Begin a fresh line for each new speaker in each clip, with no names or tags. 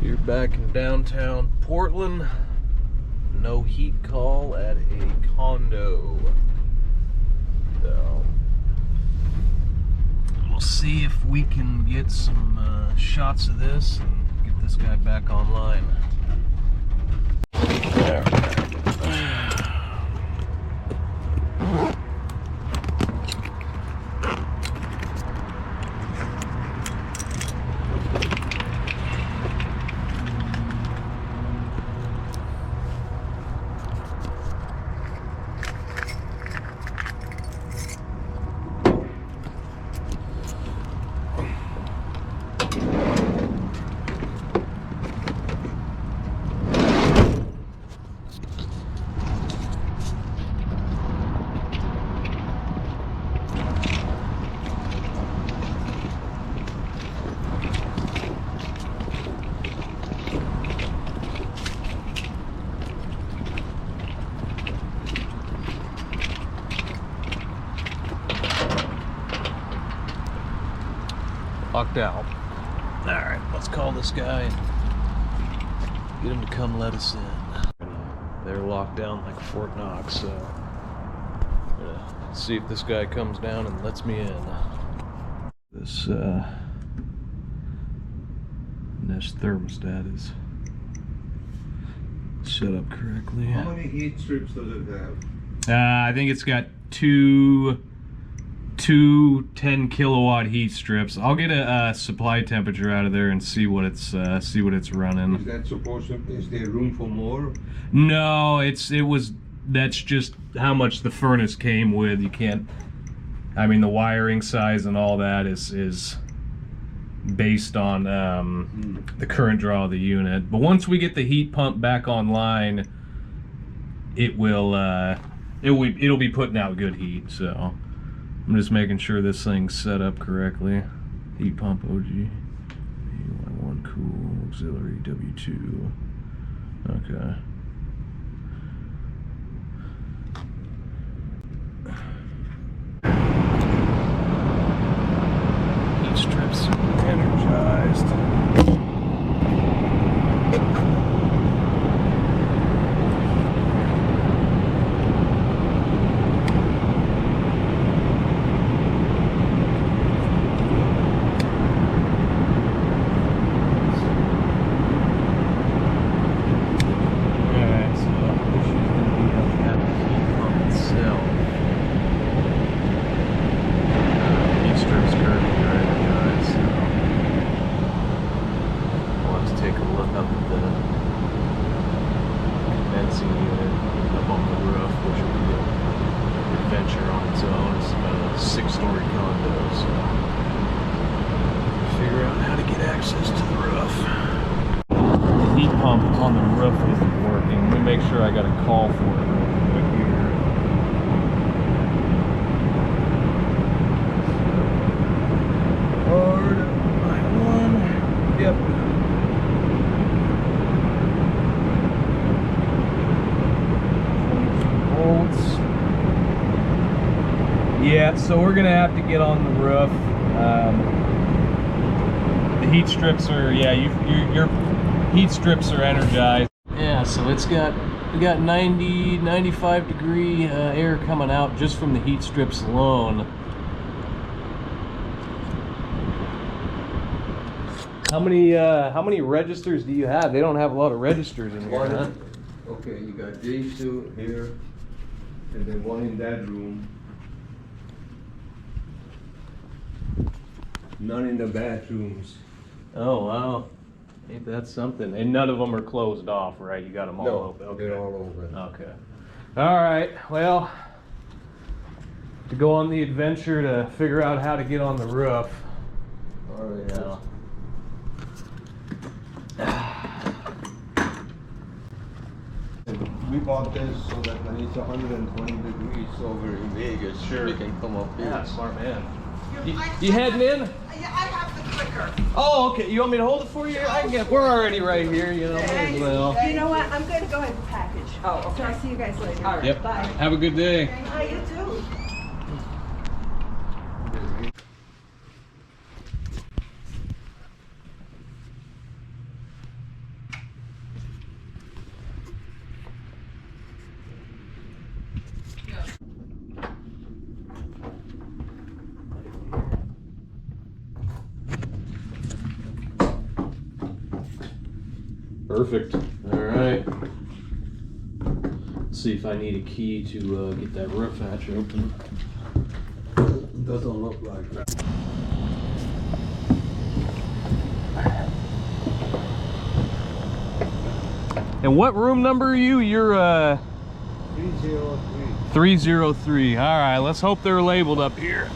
You're back in downtown Portland. No heat call at a condo. So we'll see if we can get some shots of this and get this guy back online. All right. Locked out. Alright, let's call this guy and get him to come let us in. They're locked down like Fort Knox, so I'm gonna see if this guy comes down and lets me in. This Nest thermostat is set up correctly.
How many heat strips does it have?
I think it's got two 10 kilowatt heat strips. I'll get a supply temperature out of there and see what it's running.
Is that supposed to? Is there room for more?
No, that's just how much the furnace came with. You can't. I mean, the wiring size and all that is based on the current draw of the unit. But once we get the heat pump back online, it'll be putting out good heat. So I'm just making sure this thing's set up correctly. Heat pump OG. one cool, auxiliary W2. Okay. Heat strips energized. Six-story condo, so figure out how to get access to the roof. The heat pump on the roof isn't working. Let me make sure I got a call for it real quick here. Hard 91. Yep. Volts. Yeah, so we're gonna have to get on the roof. The heat strips are, yeah, your heat strips are energized. Yeah, so we got 95 degree air coming out just from the heat strips alone. How many registers do you have? They don't have a lot of registers in here, huh?
Okay, you got these two here, and then one in that room. None in the bathrooms.
Oh, wow. Ain't that something? And none of them are closed off, right? You got them all open?
Okay. They're all open.
Okay. All right. Well, to go on the adventure to figure out how to get on the roof.
All right. We bought this so that when it's 120 degrees over in Vegas,
Sure.
we can come up here.
Yeah, smart man. You heading in?
Yeah, I have the clicker.
Oh, okay. You want me to hold it for you? I can get. We're already right here, you know. Might as well.
You know what? I'm going to go ahead and package. Oh, okay. So I'll see you guys later. All right.
Yep.
Bye.
Have a good day.
Hi, you too.
Perfect. All right. Let's see if I need a key to get that roof hatch open.
Doesn't look like that.
And what room number are you? You're
303.
303. All right, let's hope they're labeled up here.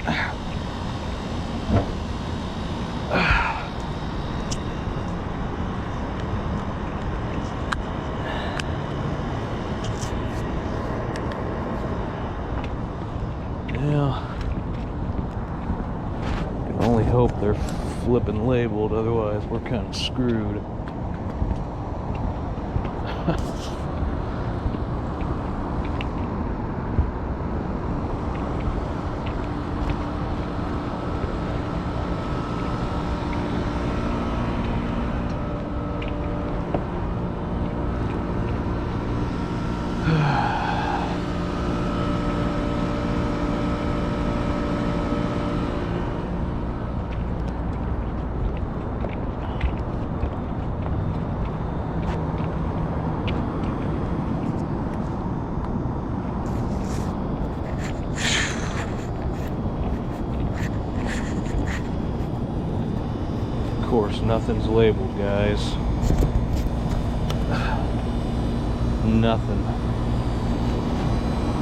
Yeah. Can only hope they're flipping labeled, otherwise we're kind of screwed. Of course, nothing's labeled, guys. Nothing.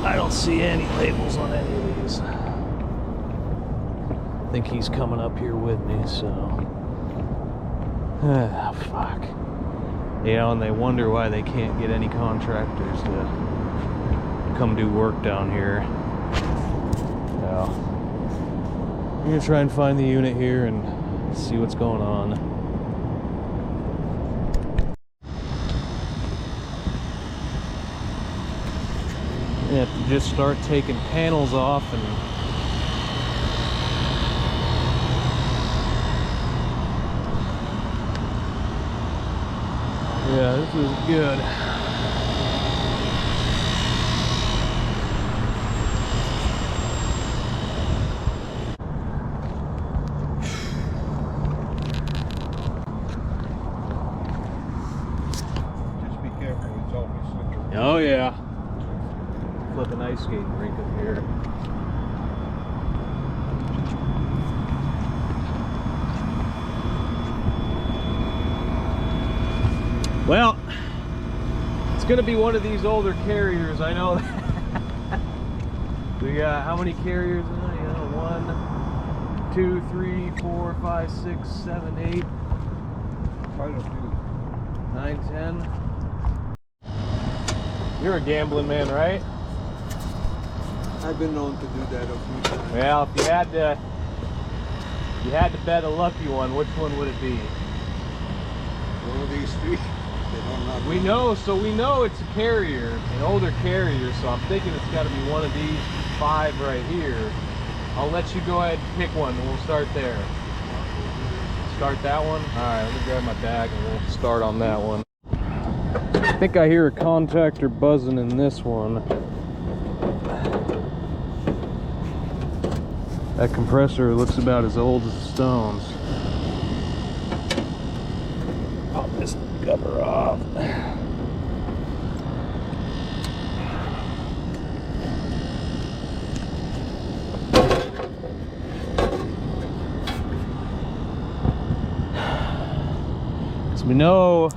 I don't see any labels on any of these. I think he's coming up here with me, so. Ah, fuck. You know, and they wonder why they can't get any contractors to come do work down here. Well, I'm gonna try and find the unit here and see what's going on. You have to just start taking panels off and yeah, this is good.
Just be careful, it's always slippery.
Oh yeah. Flip an ice skating rink up here. Well, it's gonna be one of these older carriers, I know that. We got how many carriers in it? You know, 1, 2, 3, 4, 5, 6, 7, 8,
Quite a few.
9, 10. You're a gambling man, right?
I've been known to do that a few times.
Well, if you had to bet a lucky one, which one would it be?
One of these three, they don't know.
We know, so we know it's a carrier, an older carrier, so I'm thinking it's got to be one of these 5 right here. I'll let you go ahead and pick one, and we'll start there. Start that one? Alright, let me grab my bag and we'll start on that one. I think I hear a contactor buzzing in this one. That compressor looks about as old as the stones. Pop this cover off. So we know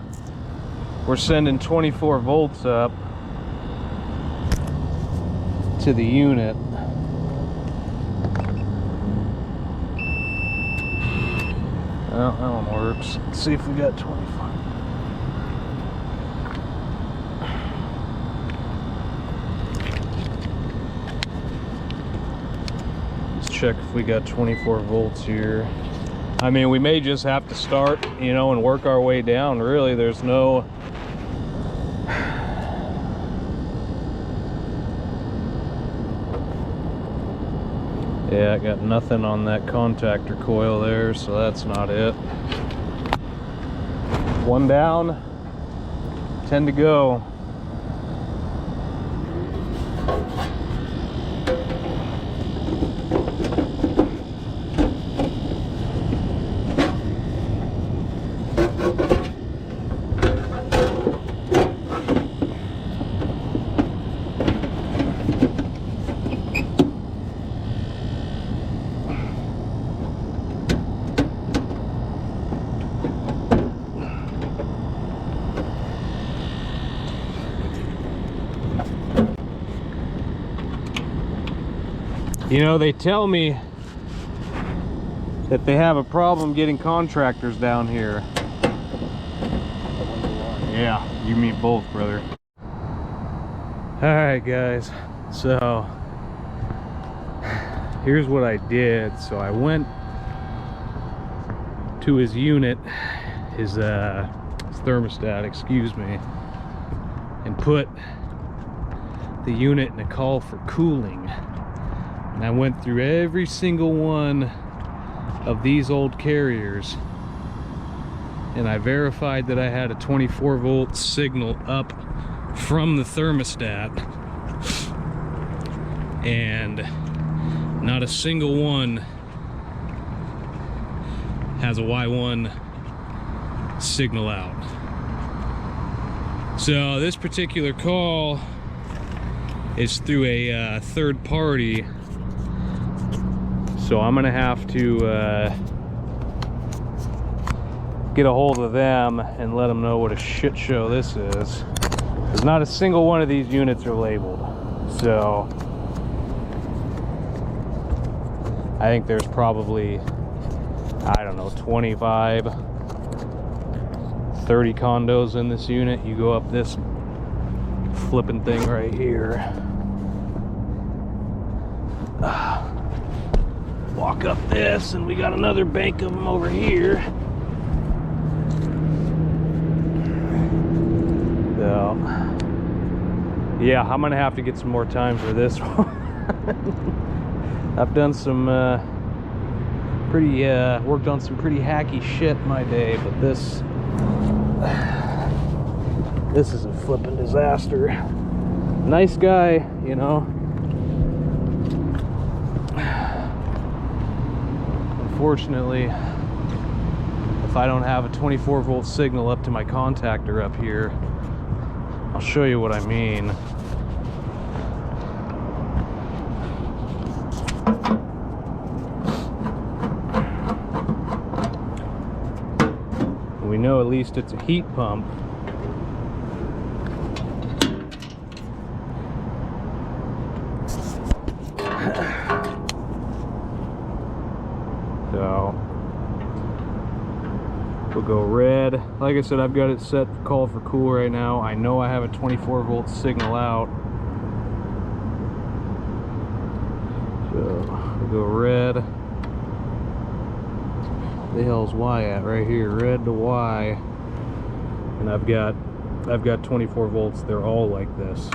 we're sending 24 volts up to the unit. Well, that one works. Let's see if we got 25. Let's check if we got 24 volts here. I mean, we may just have to start, you know, and work our way down. Really, there's no... Yeah, I got nothing on that contactor coil there, so that's not it. 1 down, 10 to go. You know, they tell me that they have a problem getting contractors down here. Yeah, you mean both, brother. Alright guys, so here's what I did. So I went to his unit, his thermostat, excuse me, and put the unit in a call for cooling. And I went through every single one of these old carriers, and I verified that I had a 24 volt signal up from the thermostat, and not a single one has a Y1 signal out. So this particular call is through a third party, so I'm gonna have to get a hold of them and let them know what a shit show this is. Because not a single one of these units are labeled. So I think there's probably, I don't know, 25, 30 condos in this unit. You go up this flipping thing right here, walk up this, and we got another bank of them over here. So yeah, I'm gonna have to get some more time for this one. I've done some worked on some pretty hacky shit in my day, but this is a flipping disaster. Nice guy, you know. Unfortunately, if I don't have a 24 volt signal up to my contactor up here, I'll show you what I mean. We know at least it's a heat pump. So we'll go red. Like I said, I've got it set to call for cool right now. I know I have a 24 volt signal out. So we'll go red. The hell's Y at right here? Red to Y. And I've got 24 volts. They're all like this.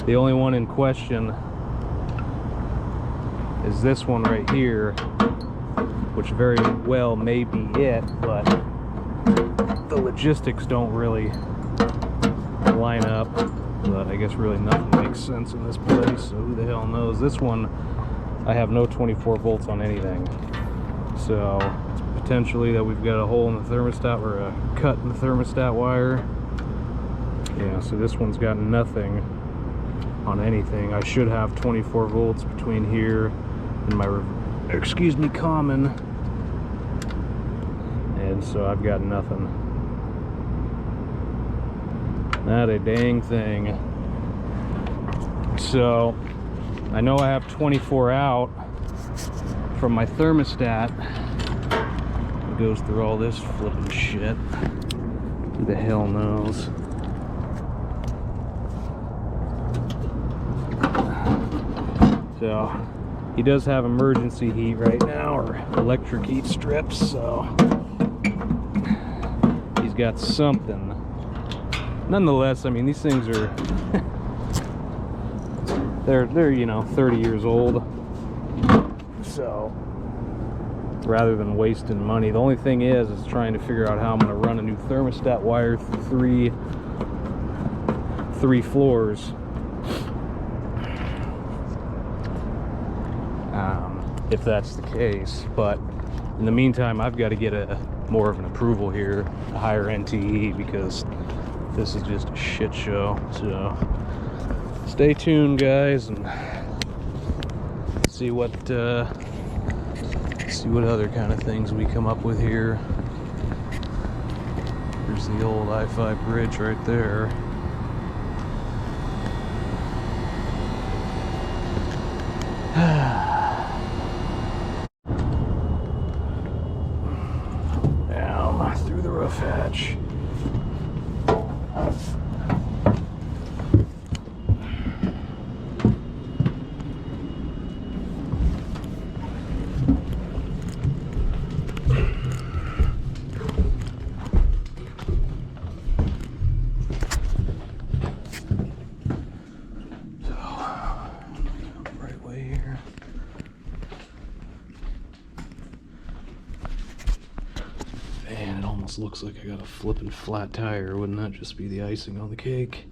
The only one in question is this one right here, which very well may be it, but the logistics don't really line up. But I guess really nothing makes sense in this place, so who the hell knows. This one, I have no 24 volts on anything, so it's potentially that we've got a hole in the thermostat or a cut in the thermostat wire. Yeah, so this one's got nothing on anything. I should have 24 volts between here and my common, and so I've got nothing. Not a dang thing. So I know I have 24 out from my thermostat. It goes through all this flipping shit. Who the hell knows? So he does have emergency heat right now, or electric heat strips, so he's got something. Nonetheless, I mean, these things are they're you know, 30 years old, so rather than wasting money, the only thing is trying to figure out how I'm going to run a new thermostat wire through three floors. If that's the case, but in the meantime, I've got to get more of an approval here, a higher NTE, because this is just a shit show. So stay tuned, guys, and see what other kind of things we come up with here. There's the old I-5 bridge right there. Down through the roof hatch. Man, it almost looks like I got a flippin' flat tire. Wouldn't that just be the icing on the cake?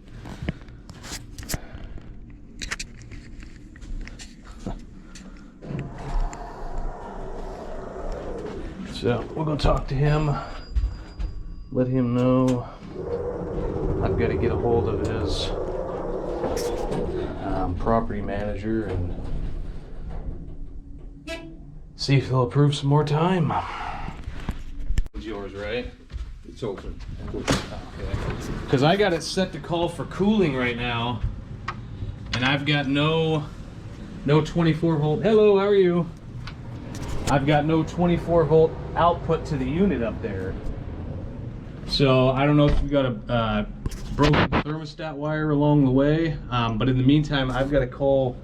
So we're gonna talk to him, let him know I've got to get a hold of his property manager and see if he'll approve some more time. It's yours, right?
It's open.
Okay. Because I got it set to call for cooling right now, and I've got no 24 volt. Hello, how are you? I've got no 24 volt output to the unit up there. So I don't know if we got a broken thermostat wire along the way, but in the meantime, I've got to call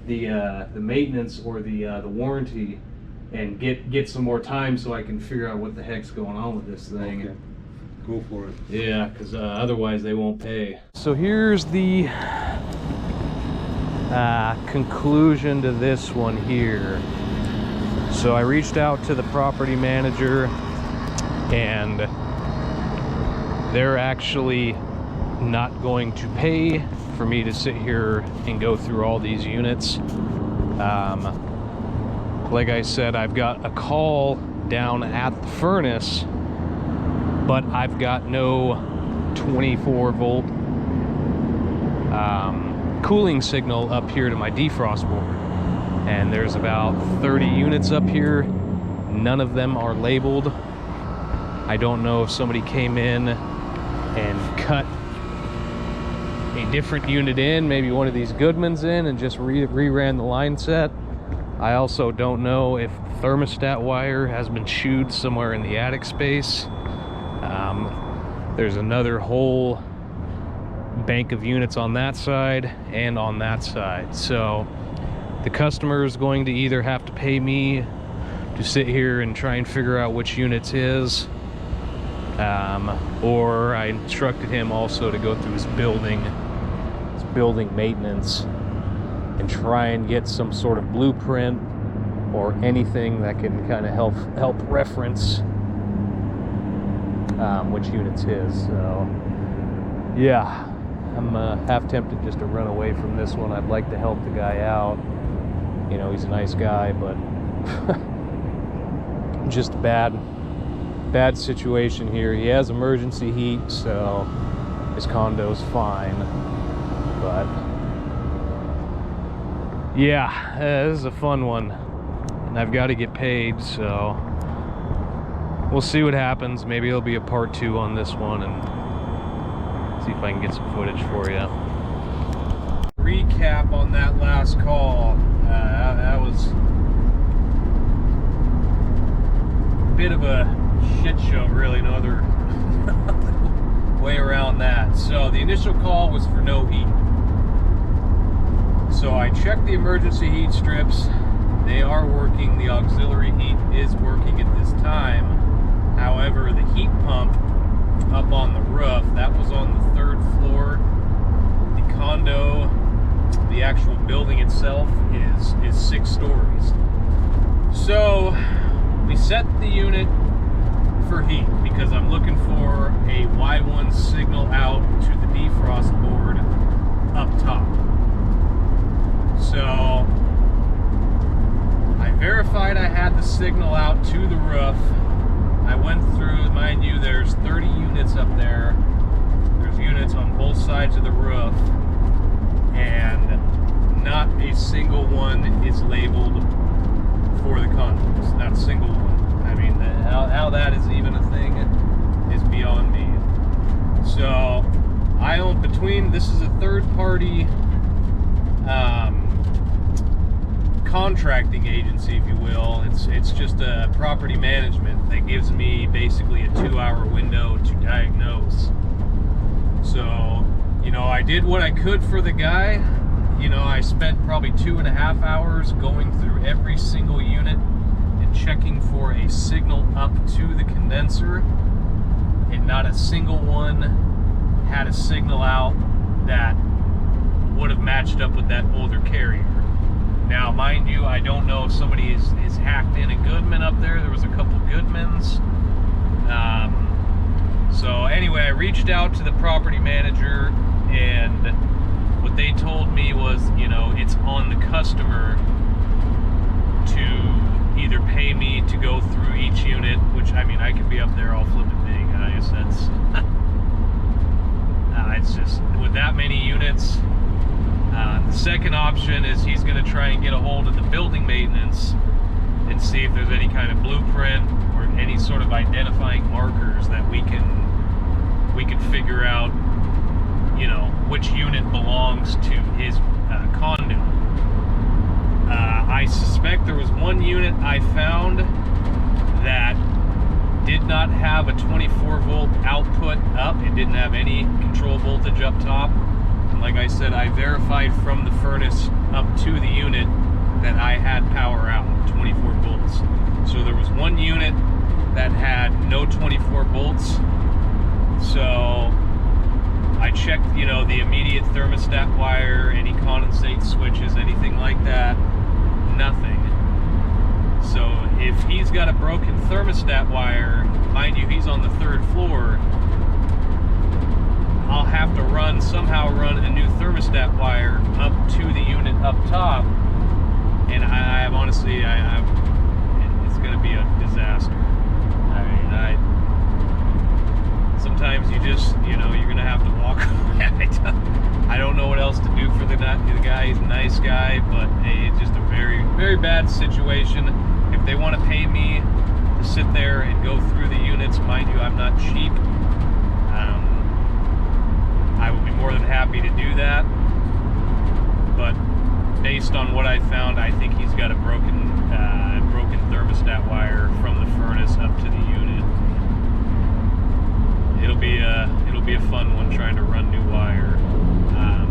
the maintenance or the warranty and get some more time so I can figure out what the heck's going on with this thing.
Okay. Go for it.
Yeah, because otherwise they won't pay. So here's the conclusion to this one here. So I reached out to the property manager, and they're actually not going to pay for me to sit here and go through all these units. Like I said, I've got a call down at the furnace, but I've got no 24 volt cooling signal up here to my defrost board. And there's about 30 units up here. None of them are labeled. I don't know if somebody came in and cut a different unit in, maybe one of these Goodmans in, and just re-ran the line set. I also don't know if thermostat wire has been chewed somewhere in the attic space. There's another whole bank of units on that side and on that side. So the customer is going to either have to pay me to sit here and try and figure out which units is, or I instructed him also to go through his building maintenance and try and get some sort of blueprint or anything that can kind of help reference which units is. So yeah, I'm half tempted just to run away from this one. I'd like to help the guy out. You know, he's a nice guy, but just bad situation here. He has emergency heat, so his condo's fine. But yeah, this is a fun one, and I've got to get paid, so we'll see what happens. Maybe it'll be a part 2 on this one, and see if I can get some footage for you. Recap on that last call. That was a bit of a shit show, really. No other way around that. So the initial call was for no heat. So I checked the emergency heat strips. They are working. The auxiliary heat is working at this time. However, the heat pump up on the roof, that was on the 3rd floor. The condo, the actual building itself, is 6 stories. So we set the unit for heat because I'm looking for a Y1 signal out to the defrost board up top. So I verified I had the signal out to the roof. I went through, mind you, there's 30 units up there. There's units on both sides of the roof, and not a single one is labeled for the condos. Not a single one. I mean, how that is even a thing is beyond me. So I own this is a third party contracting agency, if you will. It's just a property management that gives me basically a 2-hour window to diagnose. So, you know, I did what I could for the guy. You know, I spent probably 2.5 hours going through every single unit and checking for a signal up to the condenser, and not a single one had a signal out that would have matched up with that older carrier. Now, mind you, I don't know if somebody is hacked in a Goodman up there. There was a couple Goodmans. So anyway, I reached out to the property manager, and what they told me was, you know, it's on the customer to either pay me to go through each unit, which, I mean, I could be up there all flipping day, guys. That's it's just, with that many units. The second option is he's going to try and get a hold of the building maintenance and see if there's any kind of blueprint or any sort of identifying markers that we can figure out, you know, which unit belongs to his condo. I suspect there was one unit I found that did not have a 24 volt output up. It didn't have any control voltage up top. And like I said, I verified from the furnace up to the unit that I had power out, 24 volts. So there was one unit that had no 24 volts. So I checked, you know, the immediate thermostat wire, any condensate switches, anything like that. Nothing. So if he's got a broken thermostat wire, mind you, he's on the 3rd floor, I'll have to somehow run a new thermostat wire up to the unit up top, and I honestly, it's going to be a disaster. I mean, sometimes you just, you know, you're going to have to walk away. I don't know what else to do for the guy. He's a nice guy, but hey, it's just a very, very bad situation. If they want to pay me to sit there and go through the units, mind you, I'm not cheap. I would be more than happy to do that. But based on what I found, I think he's got a broken thermostat wire from the furnace up to the unit. It'll be a fun one trying to run new wire.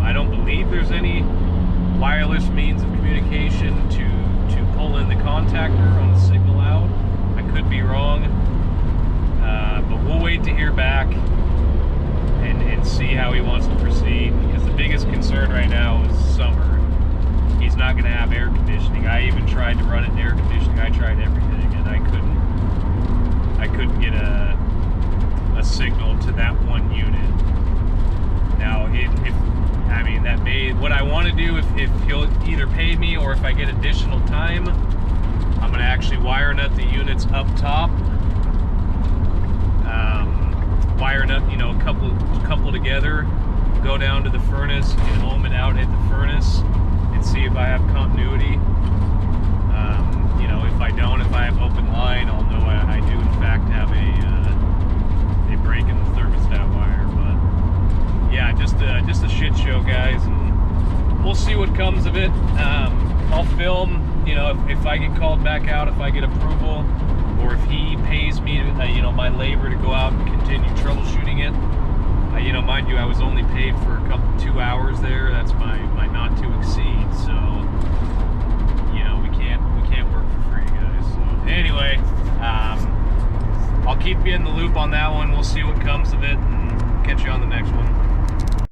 I don't believe there's any wireless means of communication to pull in the contactor on the signal out. I could be wrong, but we'll wait to hear back and see how he wants to proceed, because the biggest concern right now is summer. He's not going to have air conditioning. I even tried to run it in air conditioning. I tried everything, and I couldn't get a signal to that one unit. Now, I mean, that may, what I want to do, if he'll either pay me or if I get additional time, I'm going to actually wire nut the units up top. Wire nut, you know, a couple together, go down to the furnace and ohm it out at the furnace and see if I have continuity. You know, if I don't, if I have open line, I'll know I do in fact have a break in the thermostat wire. But yeah, just a shit show, guys, and we'll see what comes of it. I'll film, you know, if I get called back out, if I get approval, or if he pays me, you know, my labor to go out and continue troubleshooting it. You know, mind you, I was only paid for 2 hours there. That's my not to exceed. So, you know, we can't work for free, guys. So anyway, I'll keep you in the loop on that one. We'll see what comes of it, and catch you on the next one.